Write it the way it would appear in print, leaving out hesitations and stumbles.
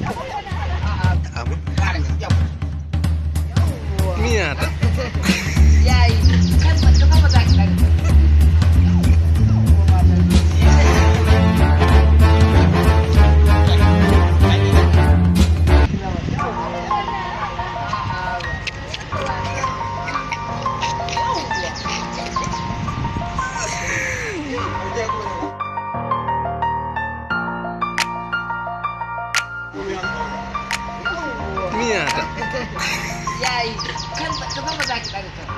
Apa? Niat. Yayi, kan ba za ki ɗaga. Niat. Yayi, kan ba za ki ɗaga.